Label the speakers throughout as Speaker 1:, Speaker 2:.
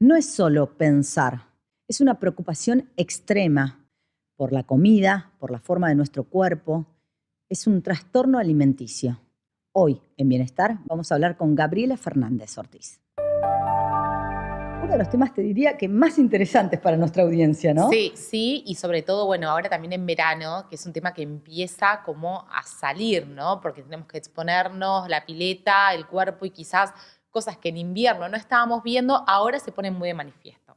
Speaker 1: no es solo pensar, es una preocupación extrema por la comida, por la forma de nuestro cuerpo. Es un trastorno alimenticio. Hoy, en Bienestar, vamos a hablar con Gabriela Fernández Ortiz. Uno de los temas, te diría, que más interesantes para nuestra audiencia, ¿no?
Speaker 2: Sí, sí, y sobre todo, bueno, ahora también en verano, que es un tema que empieza como a salir, ¿no? Porque tenemos que exponernos, la pileta, el cuerpo y quizás cosas que en invierno no estábamos viendo, ahora se ponen muy de manifiesto.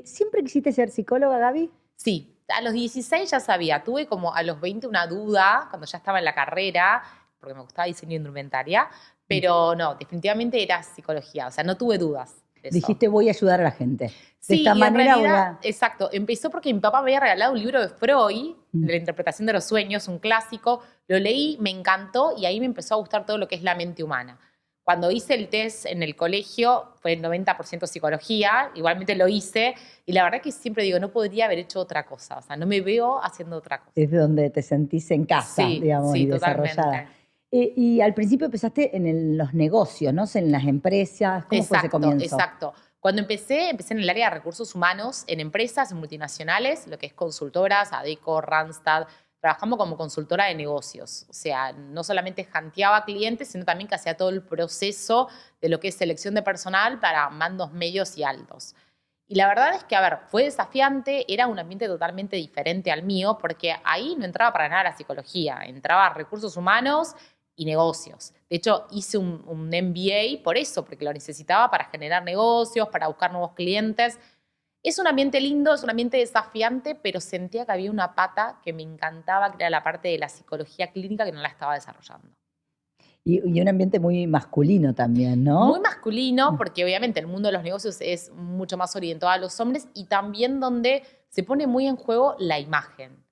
Speaker 1: ¿Siempre quisiste ser psicóloga, Gaby?
Speaker 2: Sí, a los 16 ya sabía, tuve como a los 20 una duda, cuando ya estaba en la carrera, porque me gustaba diseño de indumentaria, pero no, definitivamente era psicología, o sea, no tuve dudas de eso.
Speaker 1: Dijiste, voy a ayudar a la gente. De
Speaker 2: Sí,
Speaker 1: esta
Speaker 2: y
Speaker 1: manera
Speaker 2: en realidad,
Speaker 1: voy a...
Speaker 2: exacto, empezó porque mi papá me había regalado un libro de Freud, de la interpretación de los sueños, un clásico, lo leí, me encantó y ahí me empezó a gustar todo lo que es la mente humana. Cuando hice el test en el colegio, fue el 90% psicología, igualmente lo hice, y la verdad que siempre digo, no podría haber hecho otra cosa, o sea, no me veo haciendo otra cosa.
Speaker 1: Es donde te sentís en casa,
Speaker 2: Sí,
Speaker 1: digamos,
Speaker 2: sí,
Speaker 1: y desarrollada.
Speaker 2: totalmente.
Speaker 1: Y al principio empezaste en los negocios, ¿no? En las empresas. ¿Cómo fue ese comienzo?
Speaker 2: Exacto. Cuando empecé en el área de recursos humanos, en empresas, en multinacionales, lo que es consultoras, Adecco, Randstad. Trabajamos como consultora de negocios. O sea, no solamente janteaba clientes, sino también que hacía todo el proceso de lo que es selección de personal para mandos medios y altos. Y la verdad es que, a ver, fue desafiante, era un ambiente totalmente diferente al mío, porque ahí no entraba para nada la psicología, entraba recursos humanos y negocios. De hecho, hice un MBA por eso, porque lo necesitaba para generar negocios, para buscar nuevos clientes. Es un ambiente lindo, es un ambiente desafiante, pero sentía que había una pata que me encantaba, que era la parte de la psicología clínica que no la estaba desarrollando.
Speaker 1: Y un ambiente muy masculino también, ¿no?
Speaker 2: Muy masculino, porque obviamente el mundo de los negocios es mucho más orientado a los hombres y también donde se pone muy en juego la imagen.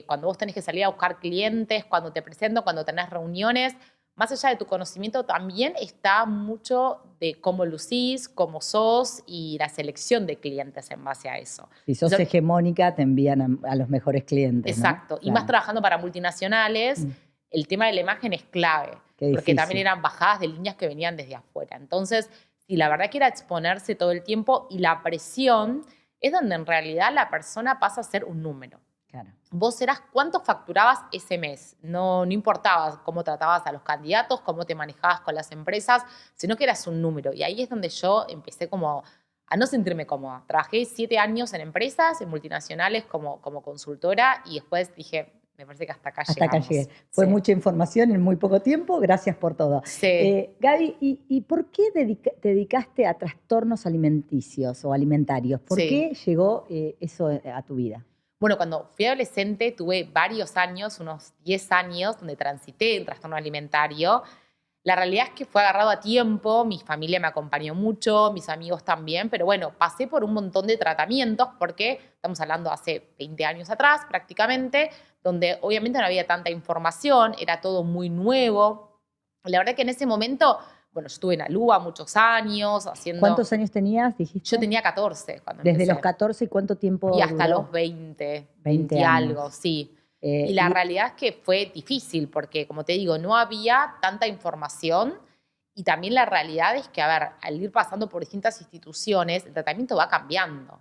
Speaker 2: Cuando vos tenés que salir a buscar clientes, cuando te presento, cuando tenés reuniones, más allá de tu conocimiento también está mucho de cómo lucís, cómo sos y la selección de clientes en base a eso.
Speaker 1: Si sos hegemónica, te envían a los mejores clientes,
Speaker 2: exacto.
Speaker 1: ¿no?
Speaker 2: Y más trabajando para multinacionales, el tema de la imagen es clave. Porque también eran bajadas de líneas que venían desde afuera. Entonces, sí, la verdad que era exponerse todo el tiempo y la presión es donde en realidad la persona pasa a ser un número.
Speaker 1: Claro.
Speaker 2: Vos eras cuánto facturabas ese mes. No importaba cómo tratabas a los candidatos, cómo te manejabas con las empresas, sino que eras un número. Y ahí es donde yo empecé como a no sentirme cómoda. Trabajé 7 años en empresas, en multinacionales como consultora y después dije, me parece que hasta acá llegamos.
Speaker 1: Hasta acá llegué. Fue mucha información en muy poco tiempo. Gracias por todo.
Speaker 2: Sí.
Speaker 1: Gaby, ¿y por qué te dedicaste a trastornos alimenticios o alimentarios? ¿Por qué llegó eso a tu vida?
Speaker 2: Bueno, cuando fui adolescente tuve varios años, unos 10 años, donde transité en trastorno alimentario. La realidad es que fue agarrado a tiempo, mi familia me acompañó mucho, mis amigos también, pero bueno, pasé por un montón de tratamientos porque estamos hablando hace 20 años atrás prácticamente, donde obviamente no había tanta información, era todo muy nuevo. La verdad que en ese momento, bueno, yo estuve en Aluba muchos años haciendo...
Speaker 1: ¿Cuántos años tenías, dijiste?
Speaker 2: Yo tenía 14 cuando
Speaker 1: Desde
Speaker 2: empecé.
Speaker 1: los 14, ¿y cuánto tiempo
Speaker 2: Y hasta
Speaker 1: duró?
Speaker 2: los 20
Speaker 1: 20
Speaker 2: y
Speaker 1: años.
Speaker 2: algo, sí. Y la realidad es que fue difícil porque, como te digo, no había tanta información y también la realidad es que, a ver, al ir pasando por distintas instituciones, el tratamiento va cambiando.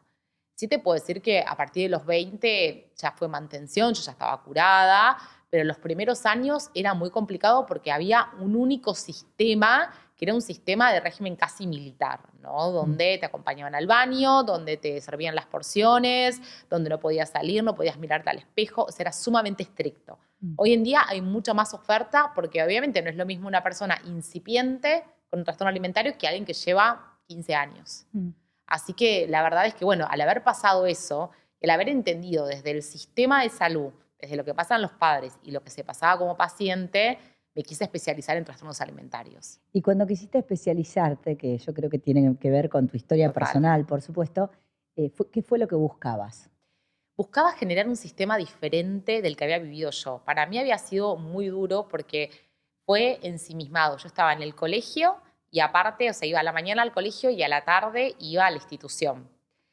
Speaker 2: Sí te puedo decir que a partir de los 20 ya fue mantención, yo ya estaba curada, pero los primeros años era muy complicado porque había un único sistema que era un sistema de régimen casi militar, ¿no? Donde te acompañaban al baño, donde te servían las porciones, donde no podías salir, no podías mirarte al espejo, o sea, era sumamente estricto. Hoy en día hay mucha más oferta porque obviamente no es lo mismo una persona incipiente con un trastorno alimentario que alguien que lleva 15 años. Así que la verdad es que, bueno, al haber pasado eso, el haber entendido desde el sistema de salud, desde lo que pasan los padres y lo que se pasaba como paciente, me quise especializar en trastornos alimentarios.
Speaker 1: Y cuando quisiste especializarte, que yo creo que tiene que ver con tu historia personal, por supuesto, ¿qué fue lo que buscabas?
Speaker 2: Buscaba generar un sistema diferente del que había vivido yo. Para mí había sido muy duro porque fue ensimismado. Yo estaba en el colegio y aparte, o sea, iba a la mañana al colegio y a la tarde iba a la institución.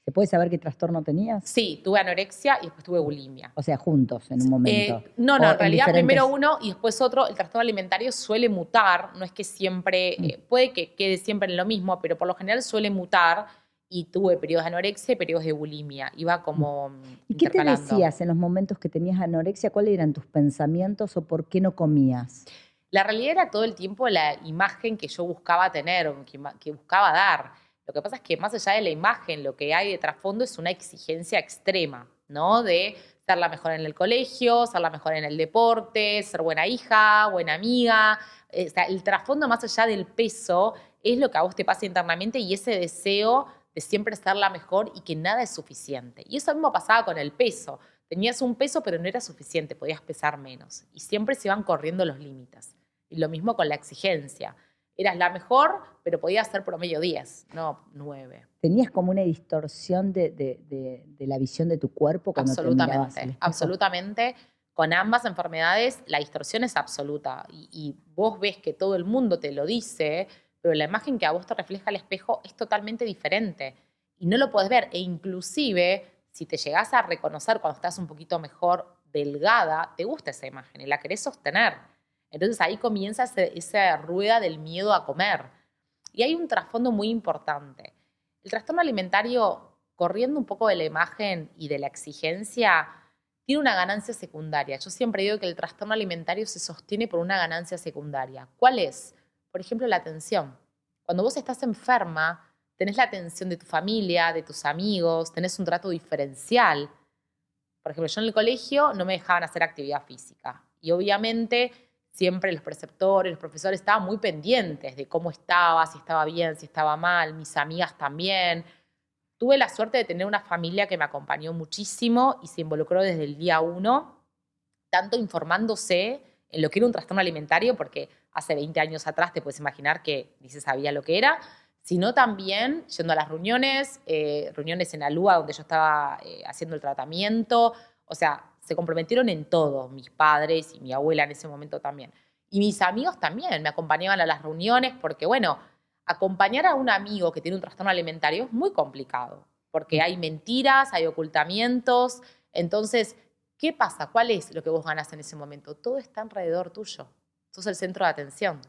Speaker 1: ¿Se puede saber qué trastorno tenías?
Speaker 2: Sí, tuve anorexia y después tuve bulimia.
Speaker 1: O sea, juntos en un momento.
Speaker 2: No, en realidad primero uno y después otro. El trastorno alimentario suele mutar, no es que siempre, puede que quede siempre en lo mismo, pero por lo general suele mutar. y tuve periodos de anorexia y periodos de bulimia. Iba como
Speaker 1: ¿Y qué te
Speaker 2: intercalando.
Speaker 1: decías en los momentos que tenías anorexia? ¿Cuáles eran tus pensamientos o por qué no comías?
Speaker 2: La realidad era todo el tiempo la imagen que yo buscaba tener o que buscaba dar. Lo que pasa es que más allá de la imagen, lo que hay de trasfondo es una exigencia extrema, ¿no? De ser la mejor en el colegio, ser la mejor en el deporte, ser buena hija, buena amiga. O sea, el trasfondo más allá del peso es lo que a vos te pasa internamente y ese deseo de siempre ser la mejor y que nada es suficiente. Y eso mismo pasaba con el peso. Tenías un peso, pero no era suficiente, podías pesar menos. Y siempre se iban corriendo los límites. Y lo mismo con la exigencia. Eras la mejor, pero podías ser promedio 10, no 9.
Speaker 1: ¿Tenías como una distorsión de la visión de tu cuerpo cuando te mirabas al espejo?
Speaker 2: Absolutamente. Con ambas enfermedades la distorsión es absoluta. Y vos ves que todo el mundo te lo dice, pero la imagen que a vos te refleja el espejo es totalmente diferente. Y no lo podés ver. E inclusive, si te llegás a reconocer cuando estás un poquito mejor delgada, te gusta esa imagen y la querés sostener. Entonces ahí comienza esa rueda del miedo a comer. Y hay un trasfondo muy importante. El trastorno alimentario, corriendo un poco de la imagen y de la exigencia, tiene una ganancia secundaria. Yo siempre digo que el trastorno alimentario se sostiene por una ganancia secundaria. ¿Cuál es? Por ejemplo, la atención. Cuando vos estás enferma, tenés la atención de tu familia, de tus amigos, tenés un trato diferencial. Por ejemplo, yo en el colegio no me dejaban hacer actividad física. Y obviamente siempre los preceptores, los profesores estaban muy pendientes de cómo estaba, si estaba bien, si estaba mal, mis amigas también. Tuve la suerte de tener una familia que me acompañó muchísimo y se involucró desde el día 1, tanto informándose en lo que era un trastorno alimentario, porque hace 20 años atrás te puedes imaginar que ni se sabía lo que era, sino también yendo a las reuniones, reuniones en Alúa donde yo estaba haciendo el tratamiento. O sea, se comprometieron en todo, mis padres y mi abuela en ese momento también. Y mis amigos también me acompañaban a las reuniones porque, bueno, acompañar a un amigo que tiene un trastorno alimentario es muy complicado, porque hay mentiras, hay ocultamientos. Entonces, ¿qué pasa? ¿Cuál es lo que vos ganás en ese momento? Todo está alrededor tuyo. Sos el centro de atención.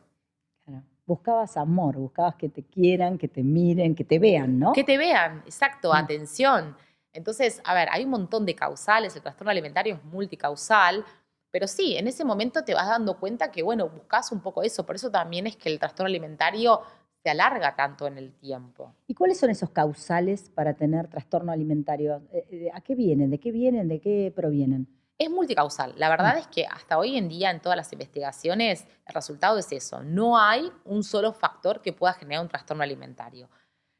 Speaker 1: Claro. Buscabas amor, buscabas que te quieran, que te miren, que te vean, ¿no?
Speaker 2: Que te vean, exacto, atención. Entonces, a ver, hay un montón de causales, el trastorno alimentario es multicausal, pero sí, en ese momento te vas dando cuenta que, bueno, buscas un poco eso. Por eso también es que el trastorno alimentario se alarga tanto en el tiempo.
Speaker 1: ¿Y cuáles son esos causales para tener trastorno alimentario? ¿A qué vienen? ¿De qué vienen? ¿De qué provienen?
Speaker 2: Es multicausal. La verdad es que hasta hoy en día en todas las investigaciones el resultado es eso. No hay un solo factor que pueda generar un trastorno alimentario.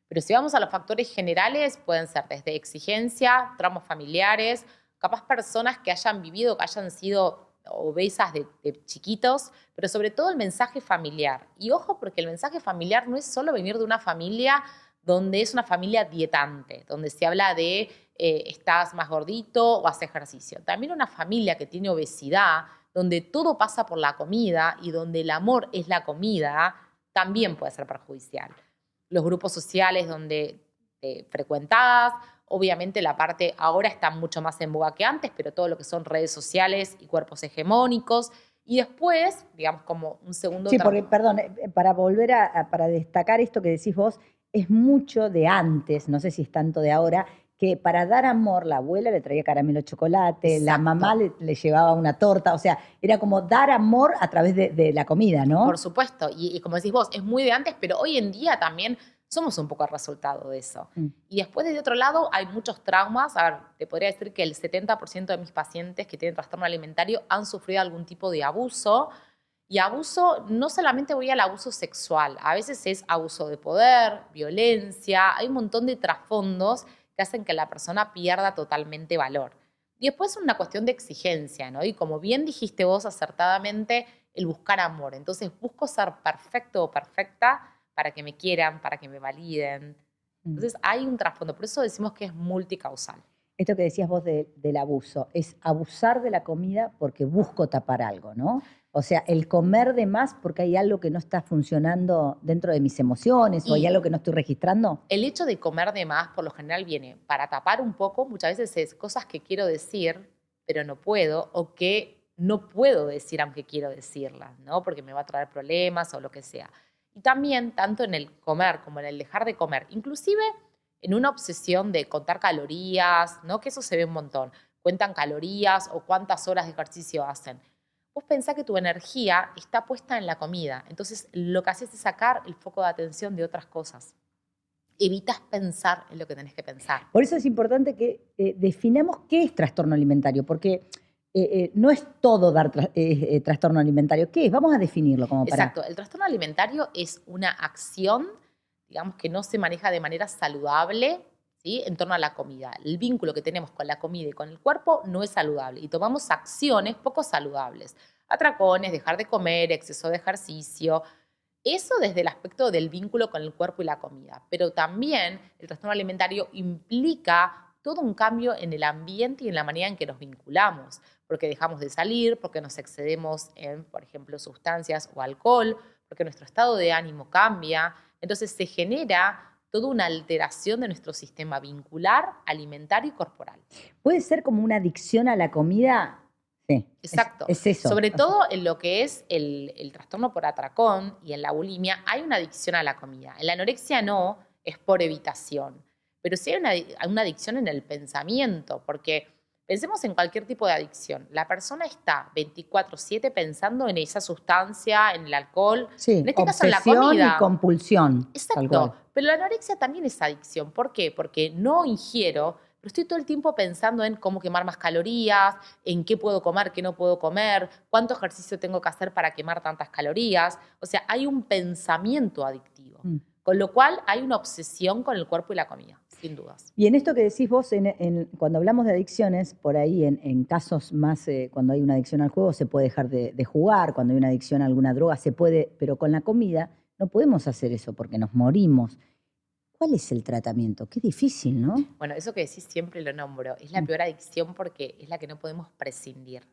Speaker 2: Pero si vamos a los factores generales, pueden ser desde exigencia, traumas familiares, capaz personas que hayan vivido, que hayan sido obesas de chiquitos, pero sobre todo el mensaje familiar. Y ojo, porque el mensaje familiar no es solo venir de una familia donde es una familia dietante, donde se habla de estás más gordito o haces ejercicio. También una familia que tiene obesidad, donde todo pasa por la comida y donde el amor es la comida, también puede ser perjudicial. Los grupos sociales donde frecuentás, obviamente la parte ahora está mucho más en boga que antes, pero todo lo que son redes sociales y cuerpos hegemónicos. Y después, digamos, como un segundo...
Speaker 1: Sí, porque, perdón, para volver para destacar esto que decís vos, es mucho de antes, no sé si es tanto de ahora, que para dar amor la abuela le traía caramelo de chocolate,
Speaker 2: Exacto.
Speaker 1: La mamá le llevaba una torta, o sea, era como dar amor a través de la comida, ¿no?
Speaker 2: Por supuesto, y como decís vos, es muy de antes, pero hoy en día también somos un poco el resultado de eso. Y después, de otro lado, hay muchos traumas. A ver, te podría decir que el 70% de mis pacientes que tienen trastorno alimentario han sufrido algún tipo de abuso. Y abuso, no solamente voy al abuso sexual, a veces es abuso de poder, violencia, hay un montón de trasfondos que hacen que la persona pierda totalmente valor. Y después es una cuestión de exigencia, ¿no? Y como bien dijiste vos acertadamente, el buscar amor. Entonces busco ser perfecto o perfecta para que me quieran, para que me validen. Entonces hay un trasfondo, por eso decimos que es multicausal.
Speaker 1: Esto que decías vos del abuso, es abusar de la comida porque busco tapar algo, ¿no? O sea, el comer de más porque hay algo que no está funcionando dentro de mis emociones o hay algo que no estoy registrando.
Speaker 2: El hecho de comer de más, por lo general, viene para tapar un poco. Muchas veces es cosas que quiero decir, pero no puedo, o que no puedo decir aunque quiero decirlas, ¿no? Porque me va a traer problemas o lo que sea. Y también, tanto en el comer como en el dejar de comer, inclusive en una obsesión de contar calorías, ¿no? Que eso se ve un montón. Cuentan calorías o cuántas horas de ejercicio hacen. Vos pensás que tu energía está puesta en la comida. Entonces, lo que haces es sacar el foco de atención de otras cosas. Evitas pensar en lo que tenés que pensar.
Speaker 1: Por eso es importante que definamos qué es trastorno alimentario, porque no es todo dar trastorno alimentario. ¿Qué es? Vamos a definirlo como para...
Speaker 2: Exacto. El trastorno alimentario es una acción, digamos, que no se maneja de manera saludable, ¿sí? En torno a la comida. El vínculo que tenemos con la comida y con el cuerpo no es saludable y tomamos acciones poco saludables. Atracones, dejar de comer, exceso de ejercicio. Eso desde el aspecto del vínculo con el cuerpo y la comida. Pero también el trastorno alimentario implica todo un cambio en el ambiente y en la manera en que nos vinculamos, porque dejamos de salir, porque nos excedemos en, por ejemplo, sustancias o alcohol, porque nuestro estado de ánimo cambia. Entonces se genera toda una alteración de nuestro sistema vincular, alimentario y corporal.
Speaker 1: ¿Puede ser como una adicción a la comida? Sí.
Speaker 2: Exacto.
Speaker 1: Es eso.
Speaker 2: Sobre todo en lo que es el trastorno por atracón y en la bulimia hay una adicción a la comida. En la anorexia no, es por evitación. Pero sí hay una adicción en el pensamiento, porque pensemos en cualquier tipo de adicción. La persona está 24/7 pensando en esa sustancia, en el alcohol,
Speaker 1: Sí,
Speaker 2: en este caso en la
Speaker 1: obsesión
Speaker 2: comida.
Speaker 1: y compulsión.
Speaker 2: Exacto. Pero la anorexia también es adicción. ¿Por qué? Porque no ingiero, pero estoy todo el tiempo pensando en cómo quemar más calorías, en qué puedo comer, qué no puedo comer, cuánto ejercicio tengo que hacer para quemar tantas calorías. O sea, hay un pensamiento adictivo. Con lo cual hay una obsesión con el cuerpo y la comida, sin dudas.
Speaker 1: Y en esto que decís vos, cuando hablamos de adicciones, por ahí en casos más, cuando hay una adicción al juego se puede dejar de jugar, cuando hay una adicción a alguna droga se puede, pero con la comida no podemos hacer eso porque nos morimos. ¿Cuál es el tratamiento? Qué difícil, ¿no?
Speaker 2: Bueno, eso que decís siempre lo nombro. Es la peor adicción porque es la que no podemos prescindir.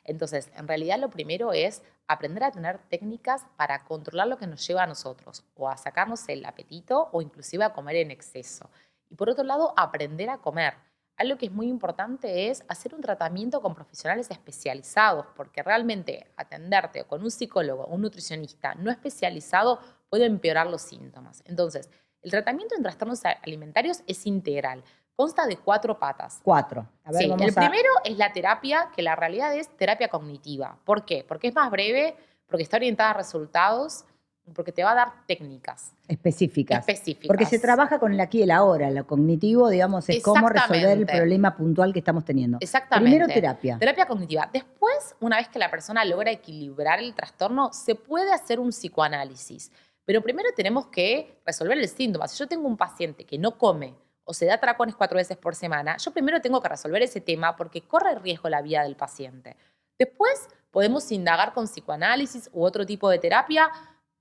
Speaker 2: Entonces, en realidad lo primero es aprender a tener técnicas para controlar lo que nos lleva a nosotros, o a sacarnos el apetito, o inclusive a comer en exceso. Y por otro lado, aprender a comer. Algo que es muy importante es hacer un tratamiento con profesionales especializados, porque realmente atenderte con un psicólogo o un nutricionista no especializado puede empeorar los síntomas. Entonces, el tratamiento en trastornos alimentarios es integral. Consta de 4 patas.
Speaker 1: 4. A ver,
Speaker 2: Sí, el primero es la terapia, que la realidad es terapia cognitiva. ¿Por qué? Porque es más breve, porque está orientada a resultados, porque te va a dar técnicas.
Speaker 1: Específicas.
Speaker 2: Específicas.
Speaker 1: Porque se trabaja con el aquí y el ahora. Lo cognitivo, digamos, es cómo resolver el problema puntual que estamos teniendo.
Speaker 2: Exactamente.
Speaker 1: Primero terapia.
Speaker 2: Terapia cognitiva. Después, una vez que la persona logra equilibrar el trastorno, se puede hacer un psicoanálisis. Pero primero tenemos que resolver el síntoma. Si yo tengo un paciente que no come o se da atracones 4 veces por semana, yo primero tengo que resolver ese tema porque corre riesgo la vida del paciente. Después podemos indagar con psicoanálisis u otro tipo de terapia,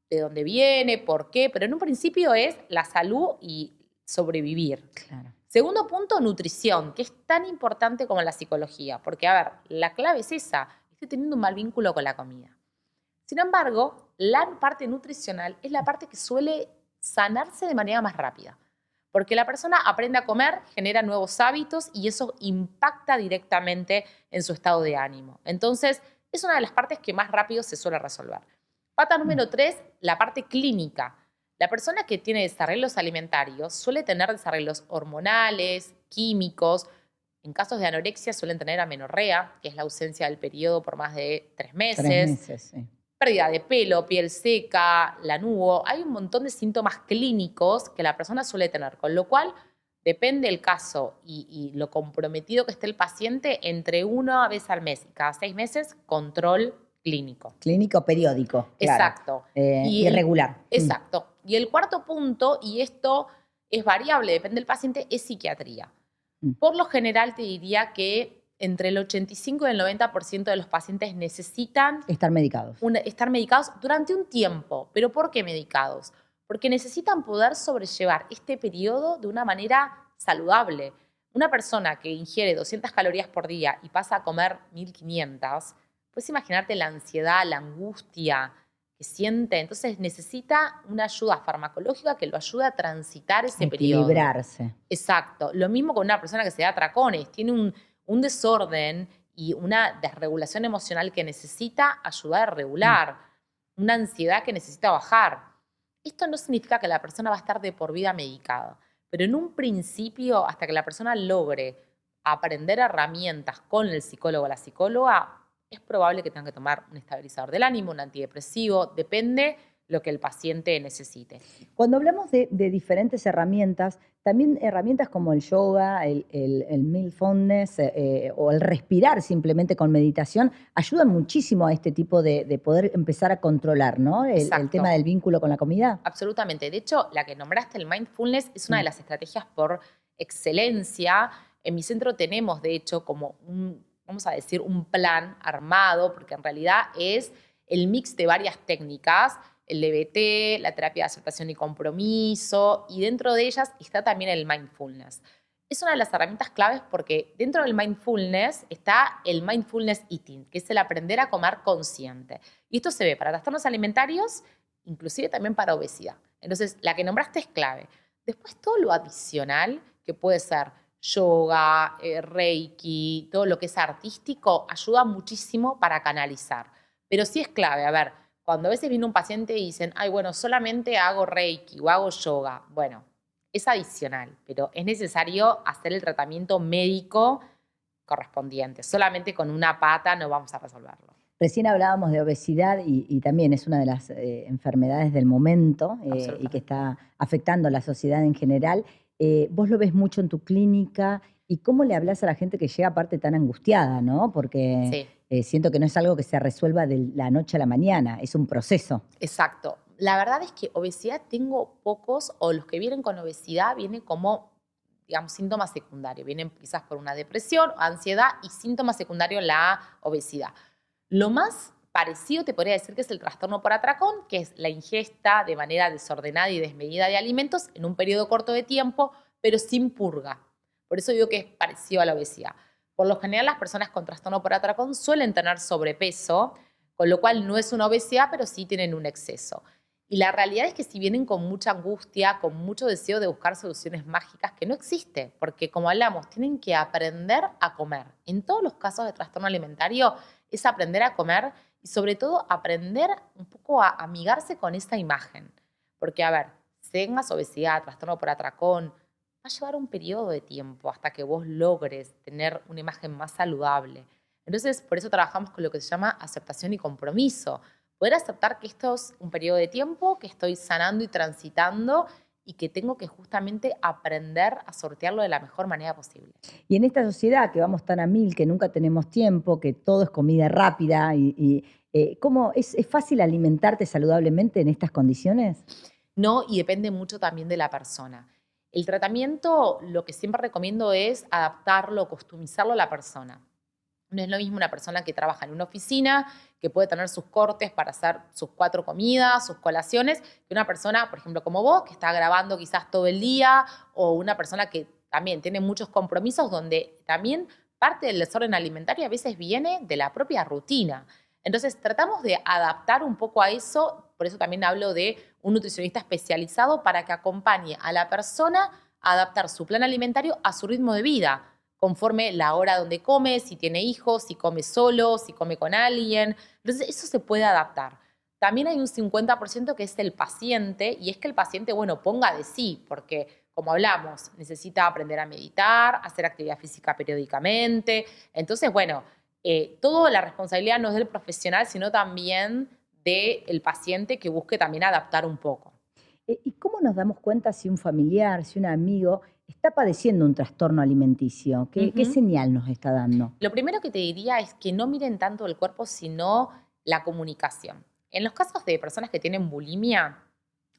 Speaker 2: de dónde viene, por qué, pero en un principio es la salud y sobrevivir.
Speaker 1: Claro.
Speaker 2: Segundo punto, nutrición, que es tan importante como la psicología, porque, a ver, la clave es esa, estoy teniendo un mal vínculo con la comida. Sin embargo, la parte nutricional es la parte que suele sanarse de manera más rápida. Porque la persona aprende a comer, genera nuevos hábitos y eso impacta directamente en su estado de ánimo. Entonces, es una de las partes que más rápido se suele resolver. Pata número 3, la parte clínica. La persona que tiene desarreglos alimentarios suele tener desarreglos hormonales, químicos. En casos de anorexia suelen tener amenorrea, que es la ausencia del periodo por más de 3 meses.
Speaker 1: 3 meses, sí.
Speaker 2: Pérdida de pelo, piel seca, lanugo. Hay un montón de síntomas clínicos que la persona suele tener, con lo cual depende el caso y lo comprometido que esté el paciente, entre 1 vez al mes y cada 6 meses, control clínico.
Speaker 1: Clínico periódico.
Speaker 2: Exacto.
Speaker 1: Claro. Irregular.
Speaker 2: Exacto. Y el cuarto punto, y esto es variable, depende del paciente, es psiquiatría. Por lo general te diría que entre el 85 y el 90% de los pacientes necesitan
Speaker 1: estar medicados.
Speaker 2: Estar medicados durante un tiempo. ¿Pero por qué medicados? Porque necesitan poder sobrellevar este periodo de una manera saludable. Una persona que ingiere 200 calorías por día y pasa a comer 1500, puedes imaginarte la ansiedad, la angustia que siente. Entonces necesita una ayuda farmacológica que lo ayude a transitar ese periodo.
Speaker 1: Equilibrarse.
Speaker 2: Exacto. Lo mismo con una persona que se da atracones. Tiene un desorden y una desregulación emocional que necesita ayudar a regular, una ansiedad que necesita bajar. Esto no significa que la persona va a estar de por vida medicada, Pero en un principio, hasta que la persona logre aprender herramientas con el psicólogo o la psicóloga, es probable que tengan que tomar un estabilizador del ánimo, un antidepresivo, depende lo que el paciente necesite.
Speaker 1: Cuando hablamos de diferentes herramientas, también herramientas como el yoga, el mindfulness o el respirar simplemente con meditación ayudan muchísimo a este tipo de poder empezar a controlar, ¿no? El tema del vínculo con la comida.
Speaker 2: Absolutamente. De hecho, la que nombraste, el mindfulness, es una de las estrategias por excelencia. En mi centro tenemos, de hecho, como vamos a decir, un plan armado, porque en realidad es el mix de varias técnicas, el DBT, la terapia de aceptación y compromiso, y dentro de ellas está también el mindfulness. Es una de las herramientas claves porque dentro del mindfulness está el mindfulness eating, que es el aprender a comer consciente. Y esto se ve para trastornos alimentarios, inclusive también para obesidad. Entonces, la que nombraste es clave. Después, todo lo adicional, que puede ser yoga, reiki, todo lo que es artístico, ayuda muchísimo para canalizar. Pero sí es clave, a ver, cuando a veces viene un paciente y dicen, ay, bueno, solamente hago reiki o hago yoga. Bueno, es adicional, pero es necesario hacer el tratamiento médico correspondiente. Solamente con una pata no vamos a resolverlo.
Speaker 1: Recién hablábamos de obesidad y también es una de las enfermedades del momento y que está afectando a la sociedad en general. Vos lo ves mucho en tu clínica y cómo le hablas a la gente que llega aparte tan angustiada, ¿no? Porque siento que no es algo que se resuelva de la noche a la mañana, es un proceso.
Speaker 2: Exacto. La verdad es que obesidad tengo pocos, o los que vienen con obesidad vienen como, digamos, síntomas secundarios. Vienen quizás por una depresión, ansiedad y síntomas secundarios la obesidad. Lo más parecido te podría decir que es el trastorno por atracón, que es la ingesta de manera desordenada y desmedida de alimentos en un periodo corto de tiempo, pero sin purga. Por eso digo que es parecido a la obesidad. Por lo general, las personas con trastorno por atracón suelen tener sobrepeso, con lo cual no es una obesidad, pero sí tienen un exceso. Y la realidad es que si vienen con mucha angustia, con mucho deseo de buscar soluciones mágicas, que no existe, porque como hablamos, tienen que aprender a comer. En todos los casos de trastorno alimentario es aprender a comer y sobre todo aprender un poco a amigarse con esa imagen. Porque, a ver, tengas obesidad, trastorno por atracón, va a llevar un periodo de tiempo hasta que vos logres tener una imagen más saludable. Entonces, por eso trabajamos con lo que se llama aceptación y compromiso. Poder aceptar que esto es un periodo de tiempo, que estoy sanando y transitando y que tengo que justamente aprender a sortearlo de la mejor manera posible.
Speaker 1: Y en esta sociedad que vamos tan a mil, que nunca tenemos tiempo, que todo es comida rápida, ¿cómo es fácil alimentarte saludablemente en estas condiciones?
Speaker 2: No, y depende mucho también de la persona. El tratamiento, lo que siempre recomiendo es adaptarlo, customizarlo a la persona. No es lo mismo una persona que trabaja en una oficina, que puede tener sus cortes para hacer sus 4 comidas, sus colaciones, que una persona, por ejemplo, como vos, que está grabando quizás todo el día, o una persona que también tiene muchos compromisos, donde también parte del desorden alimentario a veces viene de la propia rutina. Entonces, tratamos de adaptar un poco a eso, por eso también hablo de un nutricionista especializado para que acompañe a la persona a adaptar su plan alimentario a su ritmo de vida, conforme la hora donde come, si tiene hijos, si come solo, si come con alguien. Entonces, eso se puede adaptar. También hay un 50% que es el paciente, y es que el paciente, bueno, ponga de sí, porque, como hablamos, necesita aprender a meditar, hacer actividad física periódicamente. Entonces, bueno, toda la responsabilidad no es del profesional, sino también del paciente que busque también adaptar un poco.
Speaker 1: ¿Y cómo nos damos cuenta si un familiar, si un amigo está padeciendo un trastorno alimenticio? ¿Qué señal nos está dando?
Speaker 2: Lo primero que te diría es que no miren tanto el cuerpo, sino la comunicación. En los casos de personas que tienen bulimia,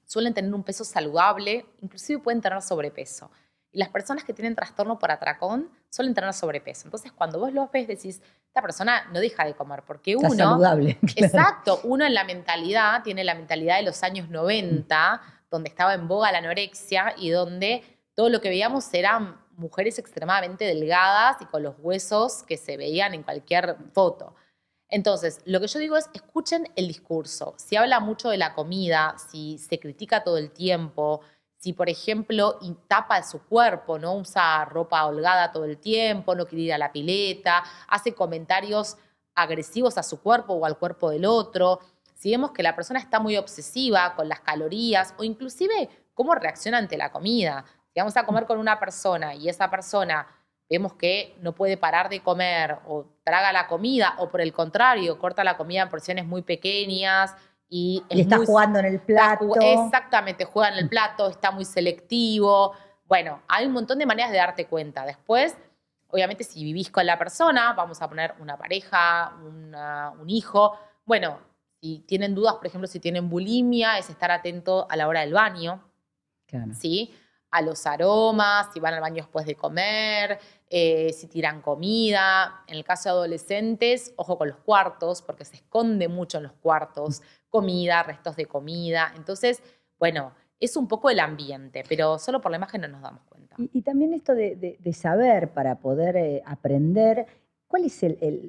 Speaker 2: suelen tener un peso saludable, inclusive pueden tener sobrepeso. Y las personas que tienen trastorno por atracón suelen tener sobrepeso. Entonces, cuando vos los ves, decís, esta persona no deja de comer, porque uno...
Speaker 1: Está saludable. Claro.
Speaker 2: Exacto, uno en la mentalidad, tiene la mentalidad de los años 90, donde estaba en boga la anorexia y donde todo lo que veíamos eran mujeres extremadamente delgadas y con los huesos que se veían en cualquier foto. Entonces, lo que yo digo es, escuchen el discurso. Si habla mucho de la comida, si se critica todo el tiempo, si, por ejemplo, tapa su cuerpo, no usa ropa holgada todo el tiempo, no quiere ir a la pileta, hace comentarios agresivos a su cuerpo o al cuerpo del otro, si vemos que la persona está muy obsesiva con las calorías o inclusive cómo reacciona ante la comida. Si vamos a comer con una persona y esa persona vemos que no puede parar de comer o traga la comida o por el contrario, corta la comida en porciones muy pequeñas y
Speaker 1: está jugando en el plato.
Speaker 2: Exactamente, juega en el plato, está muy selectivo. Bueno, hay un montón de maneras de darte cuenta. Después, obviamente, si vivís con la persona, vamos a poner una pareja, un hijo. Bueno, si tienen dudas, por ejemplo, si tienen bulimia, es estar atento a la hora del baño.
Speaker 1: Claro.
Speaker 2: ¿Sí? A los aromas, si van al baño después de comer, si tiran comida. En el caso de adolescentes, ojo con los cuartos, porque se esconde mucho en los cuartos comida, restos de comida. Entonces, bueno, es un poco el ambiente, pero solo por la imagen no nos damos cuenta.
Speaker 1: Y también esto de saber para poder aprender, ¿cuál es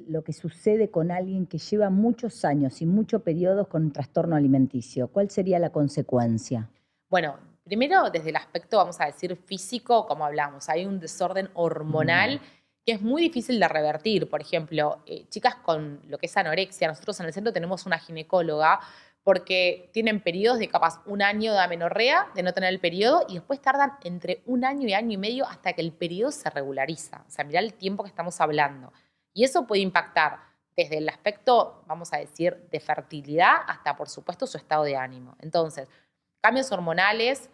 Speaker 1: lo que sucede con alguien que lleva muchos años y muchos periodos con un trastorno alimenticio? ¿Cuál sería la consecuencia?
Speaker 2: Bueno, primero desde el aspecto, vamos a decir, físico, como hablamos, hay un desorden hormonal que es muy difícil de revertir. Por ejemplo, chicas con lo que es anorexia, nosotros en el centro tenemos una ginecóloga porque tienen periodos de capaz un año de amenorrea, de no tener el periodo, y después tardan entre un año y año y medio hasta que el periodo se regulariza. O sea, mirá el tiempo que estamos hablando. Y eso puede impactar desde el aspecto, vamos a decir, de fertilidad hasta, por supuesto, su estado de ánimo. Entonces, cambios hormonales,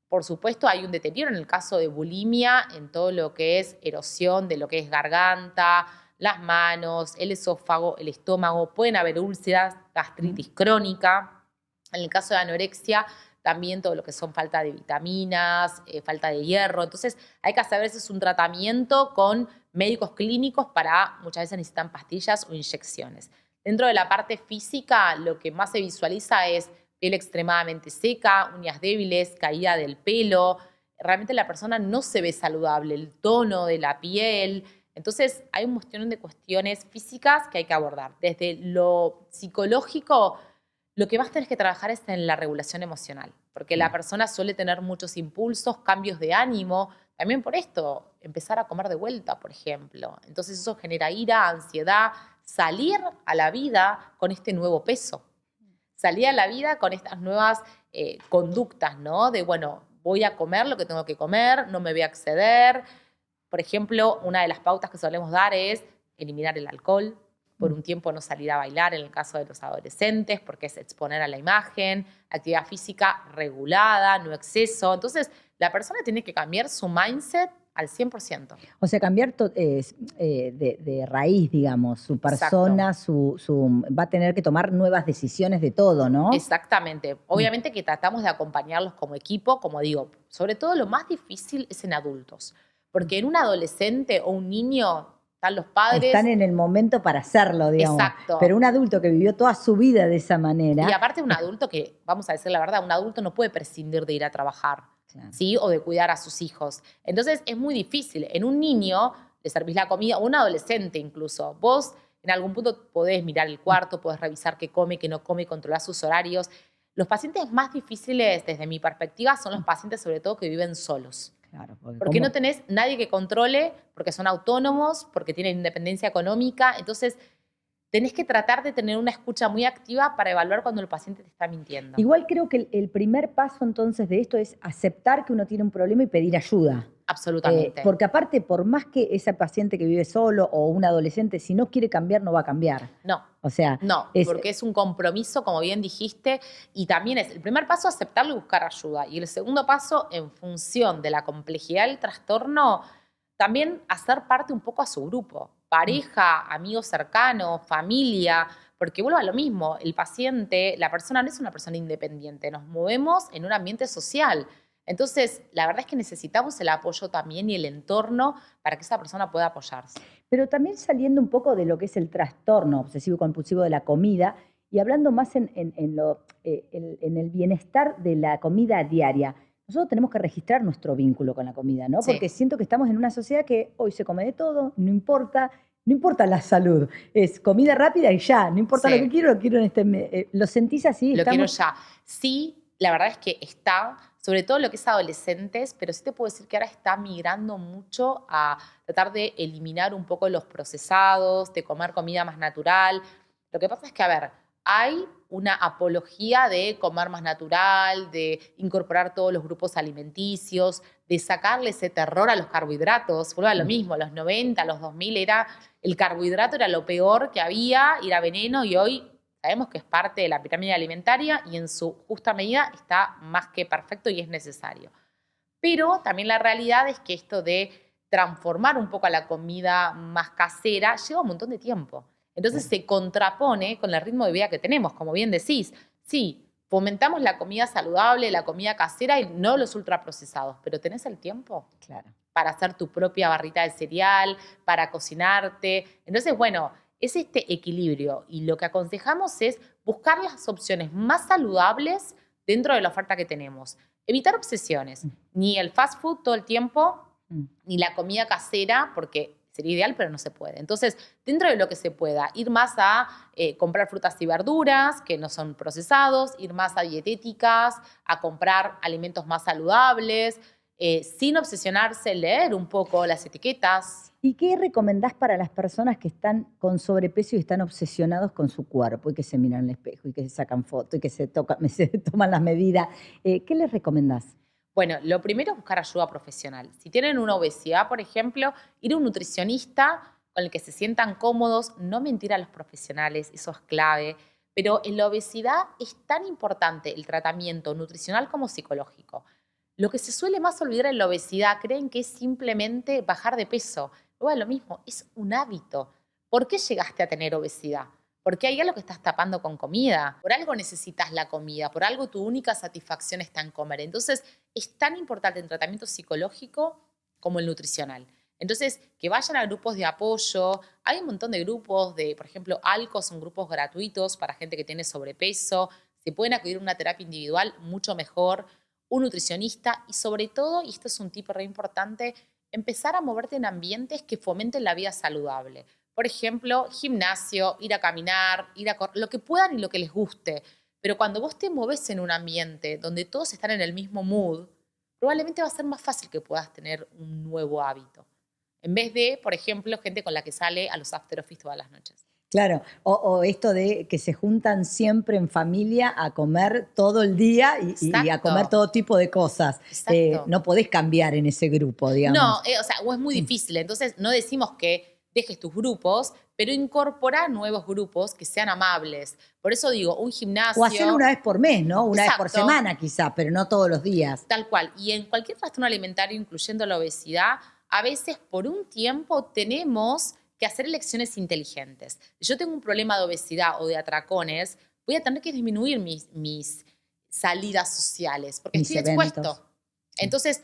Speaker 2: por supuesto, hay un deterioro en el caso de bulimia, en todo lo que es erosión de lo que es garganta, las manos, el esófago, el estómago. Pueden haber úlceras, gastritis crónica. En el caso de anorexia, también todo lo que son falta de vitaminas, falta de hierro. Entonces, hay que hacer a veces un tratamiento con médicos clínicos para, muchas veces necesitan pastillas o inyecciones. Dentro de la parte física, lo que más se visualiza es piel extremadamente seca, uñas débiles, caída del pelo. Realmente la persona no se ve saludable, el tono de la piel. Entonces hay un montón de cuestiones físicas que hay que abordar. Desde lo psicológico, lo que más tenés que trabajar es en la regulación emocional, porque la persona suele tener muchos impulsos, cambios de ánimo. También por esto, empezar a comer de vuelta, por ejemplo. Entonces eso genera ira, ansiedad, salir a la vida con este nuevo peso. Salir a la vida con estas nuevas conductas, ¿no? De, bueno, voy a comer lo que tengo que comer, no me voy a exceder. Por ejemplo, una de las pautas que solemos dar es eliminar el alcohol, por un tiempo no salir a bailar en el caso de los adolescentes, porque es exponer a la imagen, actividad física regulada, no exceso. Entonces, la persona tiene que cambiar su mindset al 100%.
Speaker 1: O sea, cambiar de raíz, digamos, su persona, va a tener que tomar nuevas decisiones de todo, ¿no?
Speaker 2: Exactamente. Obviamente que tratamos de acompañarlos como equipo, como digo, sobre todo lo más difícil es en adultos, porque en un adolescente o un niño están los padres.
Speaker 1: Están en el momento para hacerlo, digamos.
Speaker 2: Exacto.
Speaker 1: Pero un adulto que vivió toda su vida de esa manera.
Speaker 2: Y aparte un adulto que, vamos a decir la verdad, un adulto no puede prescindir de ir a trabajar. Claro. ¿Sí? O de cuidar a sus hijos. Entonces es muy difícil. En un niño le servís la comida, o un adolescente incluso. Vos en algún punto podés mirar el cuarto, podés revisar qué come, qué no come, controlar sus horarios. Los pacientes más difíciles, desde mi perspectiva, son los pacientes sobre todo que viven solos.
Speaker 1: Claro,
Speaker 2: porque no tenés nadie que controle, porque son autónomos, porque tienen independencia económica. Entonces, tenés que tratar de tener una escucha muy activa para evaluar cuando el paciente te está mintiendo.
Speaker 1: Igual creo que el primer paso entonces de esto es aceptar que uno tiene un problema y pedir ayuda.
Speaker 2: Absolutamente.
Speaker 1: Porque aparte, por más que ese paciente que vive solo o un adolescente, si no quiere cambiar, no va a cambiar.
Speaker 2: No.
Speaker 1: O sea,
Speaker 2: no, porque es un compromiso, como bien dijiste, y también es el primer paso aceptarlo y buscar ayuda. Y el segundo paso, en función de la complejidad del trastorno, también hacer parte un poco a su grupo. Pareja, amigos cercanos, familia, porque vuelvo a lo mismo, el paciente, la persona no es una persona independiente, nos movemos en un ambiente social. Entonces, la verdad es que necesitamos el apoyo también y el entorno para que esa persona pueda apoyarse.
Speaker 1: Pero también saliendo un poco de lo que es el trastorno obsesivo-compulsivo de la comida y hablando más en el bienestar de la comida diaria. Nosotros tenemos que registrar nuestro vínculo con la comida, ¿no?
Speaker 2: Sí.
Speaker 1: Porque siento que estamos en una sociedad que hoy se come de todo, no importa la salud, es comida rápida y ya, no importa lo que quiero, lo quiero en este... ¿Lo sentís así?
Speaker 2: Lo quiero ya. Sí, la verdad es que está, sobre todo lo que es adolescentes, pero sí te puedo decir que ahora está migrando mucho a tratar de eliminar un poco los procesados, de comer comida más natural. Lo que pasa es que, a ver, hay una apología de comer más natural, de incorporar todos los grupos alimenticios, de sacarle ese terror a los carbohidratos. Vuelve a lo mismo, a los 90, a los 2000 el carbohidrato era lo peor que había, era veneno, y hoy sabemos que es parte de la pirámide alimentaria y en su justa medida está más que perfecto y es necesario. Pero también la realidad es que esto de transformar un poco a la comida más casera lleva un montón de tiempo. Entonces se contrapone con el ritmo de vida que tenemos, como bien decís. Sí, fomentamos la comida saludable, la comida casera y no los ultraprocesados, pero ¿tenés el tiempo?
Speaker 1: Claro.
Speaker 2: Para hacer tu propia barrita de cereal, para cocinarte. Entonces, bueno, es este equilibrio y lo que aconsejamos es buscar las opciones más saludables dentro de la oferta que tenemos. Evitar obsesiones, ni el fast food todo el tiempo, ni la comida casera, porque sería ideal, pero no se puede. Entonces, dentro de lo que se pueda, ir más a comprar frutas y verduras que no son procesados, ir más a dietéticas, a comprar alimentos más saludables, sin obsesionarse, leer un poco las etiquetas.
Speaker 1: ¿Y qué recomendás para las personas que están con sobrepeso y están obsesionados con su cuerpo y que se miran al espejo y que se sacan fotos y que se toman las medidas? ¿Qué les recomendás?
Speaker 2: Bueno, lo primero es buscar ayuda profesional. Si tienen una obesidad, por ejemplo, ir a un nutricionista con el que se sientan cómodos, no mentir a los profesionales, eso es clave. Pero en la obesidad es tan importante el tratamiento nutricional como psicológico. Lo que se suele más olvidar en la obesidad, creen que es simplemente bajar de peso. Luego lo mismo, es un hábito. ¿Por qué llegaste a tener obesidad? Porque hay algo que estás tapando con comida. Por algo necesitas la comida, por algo tu única satisfacción está en comer. Entonces, es tan importante el tratamiento psicológico como el nutricional. Entonces, que vayan a grupos de apoyo. Hay un montón de grupos por ejemplo, ALCO son grupos gratuitos para gente que tiene sobrepeso. Se pueden acudir a una terapia individual, mucho mejor. Un nutricionista y sobre todo, y esto es un tip re importante, empezar a moverte en ambientes que fomenten la vida saludable. Por ejemplo, gimnasio, ir a caminar, ir a correr, lo que puedan y lo que les guste. Pero cuando vos te moves en un ambiente donde todos están en el mismo mood, probablemente va a ser más fácil que puedas tener un nuevo hábito. En vez de, por ejemplo, gente con la que sale a los after office todas las noches.
Speaker 1: Claro, o esto de que se juntan siempre en familia a comer todo el día y a comer todo tipo de cosas. No podés cambiar en ese grupo, digamos.
Speaker 2: No, o es muy difícil. Entonces, no decimos que dejes tus grupos, pero incorpora nuevos grupos que sean amables. Por eso digo, un gimnasio...
Speaker 1: O hacerlo una vez por mes, ¿no? Una vez por semana quizá, pero no todos los días.
Speaker 2: Tal cual. Y en cualquier trastorno alimentario, incluyendo la obesidad, a veces por un tiempo tenemos que hacer elecciones inteligentes. Si yo tengo un problema de obesidad o de atracones, voy a tener que disminuir mis salidas sociales porque estoy expuesto. Entonces,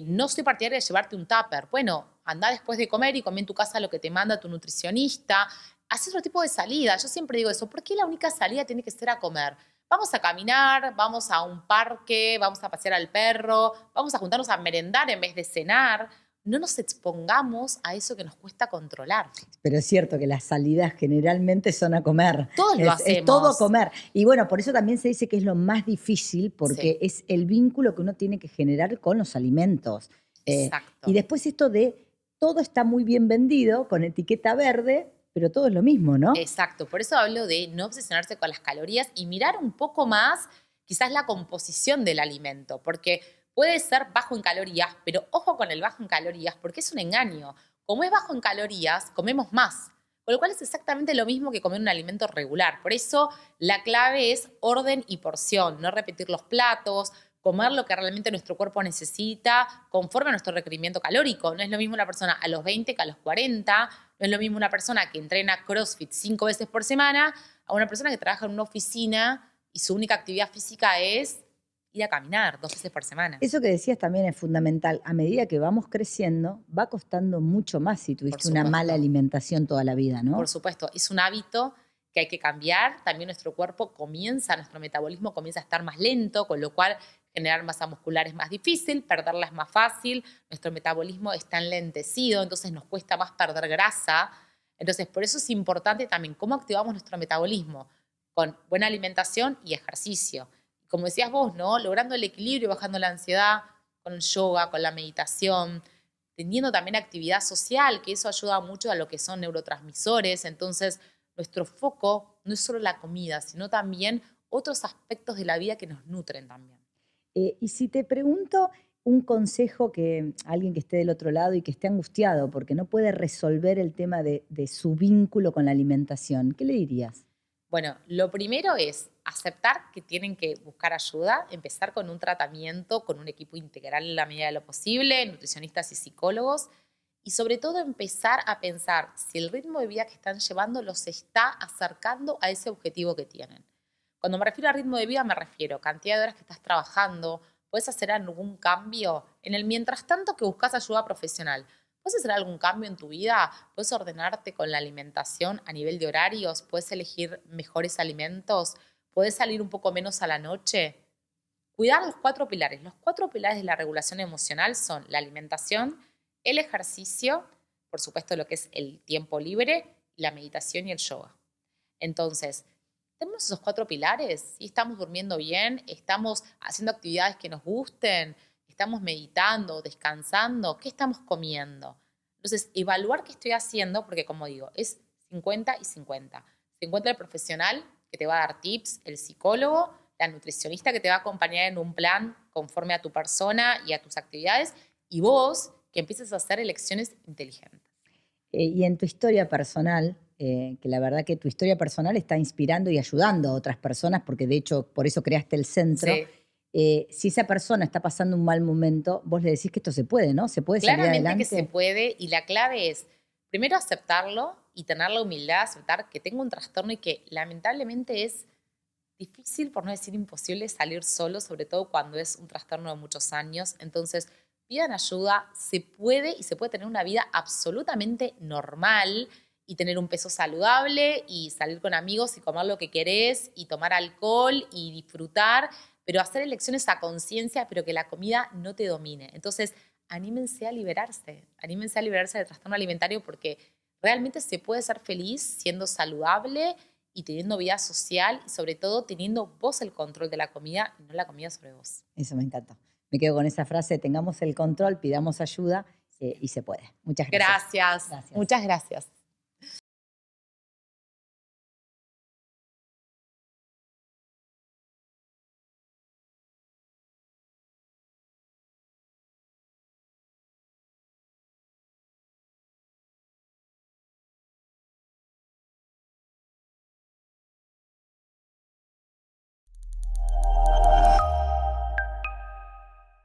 Speaker 2: no soy partidaria de llevarte un tupper. Bueno, anda después de comer y come en tu casa lo que te manda tu nutricionista. Haz otro tipo de salida. Yo siempre digo eso. ¿Por qué la única salida tiene que ser a comer? Vamos a caminar, vamos a un parque, vamos a pasear al perro, vamos a juntarnos a merendar en vez de cenar. No nos expongamos a eso que nos cuesta controlar.
Speaker 1: Pero es cierto que las salidas generalmente son a comer.
Speaker 2: Todos lo hacemos.
Speaker 1: Es todo comer. Y bueno, por eso también se dice que es lo más difícil, porque es el vínculo que uno tiene que generar con los alimentos.
Speaker 2: Exacto.
Speaker 1: Y después esto de todo está muy bien vendido, con etiqueta verde, pero todo es lo mismo, ¿no?
Speaker 2: Exacto. Por eso hablo de no obsesionarse con las calorías y mirar un poco más quizás la composición del alimento, porque puede ser bajo en calorías, pero ojo con el bajo en calorías porque es un engaño. Como es bajo en calorías, comemos más, con lo cual es exactamente lo mismo que comer un alimento regular. Por eso la clave es orden y porción, no repetir los platos, comer lo que realmente nuestro cuerpo necesita conforme a nuestro requerimiento calórico. No es lo mismo una persona a los 20 que a los 40, no es lo mismo una persona que entrena CrossFit 5 veces por semana a una persona que trabaja en una oficina y su única actividad física es ir a caminar 2 veces por semana.
Speaker 1: Eso que decías también es fundamental. A medida que vamos creciendo, va costando mucho más si tuviste una mala alimentación toda la vida, ¿no?
Speaker 2: Por supuesto, es un hábito que hay que cambiar. También nuestro cuerpo nuestro metabolismo comienza a estar más lento, con lo cual generar masa muscular es más difícil, perderla es más fácil. Nuestro metabolismo está enlentecido, entonces nos cuesta más perder grasa. Entonces, por eso es importante también cómo activamos nuestro metabolismo con buena alimentación y ejercicio. Como decías vos, ¿no? Logrando el equilibrio, bajando la ansiedad con el yoga, con la meditación, teniendo también actividad social, que eso ayuda mucho a lo que son neurotransmisores. Entonces, nuestro foco no es solo la comida, sino también otros aspectos de la vida que nos nutren también.
Speaker 1: Y si te pregunto un consejo que alguien que esté del otro lado y que esté angustiado porque no puede resolver el tema de su vínculo con la alimentación, ¿qué le dirías?
Speaker 2: Bueno, lo primero es aceptar que tienen que buscar ayuda, empezar con un tratamiento, con un equipo integral en la medida de lo posible, nutricionistas y psicólogos, y sobre todo empezar a pensar si el ritmo de vida que están llevando los está acercando a ese objetivo que tienen. Cuando me refiero a ritmo de vida me refiero a cantidad de horas que estás trabajando, puedes hacer algún cambio en el mientras tanto que buscas ayuda profesional. ¿Puedes hacer algún cambio en tu vida? ¿Puedes ordenarte con la alimentación a nivel de horarios? ¿Puedes elegir mejores alimentos? ¿Puedes salir un poco menos a la noche? Cuidar los 4 pilares. Los 4 pilares de la regulación emocional son la alimentación, el ejercicio, por supuesto lo que es el tiempo libre, la meditación y el yoga. Entonces, tenemos esos 4 pilares, ¿sí? Estamos durmiendo bien, estamos haciendo actividades que nos gusten, estamos meditando, descansando, ¿qué estamos comiendo? Entonces, evaluar qué estoy haciendo, porque como digo, es 50 y 50. 50 el profesional que te va a dar tips, el psicólogo, la nutricionista que te va a acompañar en un plan conforme a tu persona y a tus actividades, y vos que empieces a hacer elecciones inteligentes.
Speaker 1: Y en tu historia personal, que la verdad que tu historia personal está inspirando y ayudando a otras personas, porque de hecho por eso creaste el centro.
Speaker 2: Sí.
Speaker 1: Si esa persona está pasando un mal momento, vos le decís que esto se puede, ¿no? Se puede salir adelante.
Speaker 2: Claramente que se puede, y la clave es primero aceptarlo y tener la humildad de aceptar que tengo un trastorno y que lamentablemente es difícil, por no decir imposible, salir solo, sobre todo cuando es un trastorno de muchos años. Entonces, pidan ayuda, se puede, y se puede tener una vida absolutamente normal y tener un peso saludable y salir con amigos y comer lo que querés y tomar alcohol y disfrutar, pero hacer elecciones a conciencia, pero que la comida no te domine. Entonces, anímense a liberarse del trastorno alimentario, porque realmente se puede ser feliz siendo saludable y teniendo vida social, y sobre todo teniendo vos el control de la comida y no la comida sobre vos.
Speaker 1: Eso me encanta. Me quedo con esa frase: tengamos el control, pidamos ayuda y se puede. Muchas gracias.
Speaker 2: Gracias. Muchas gracias.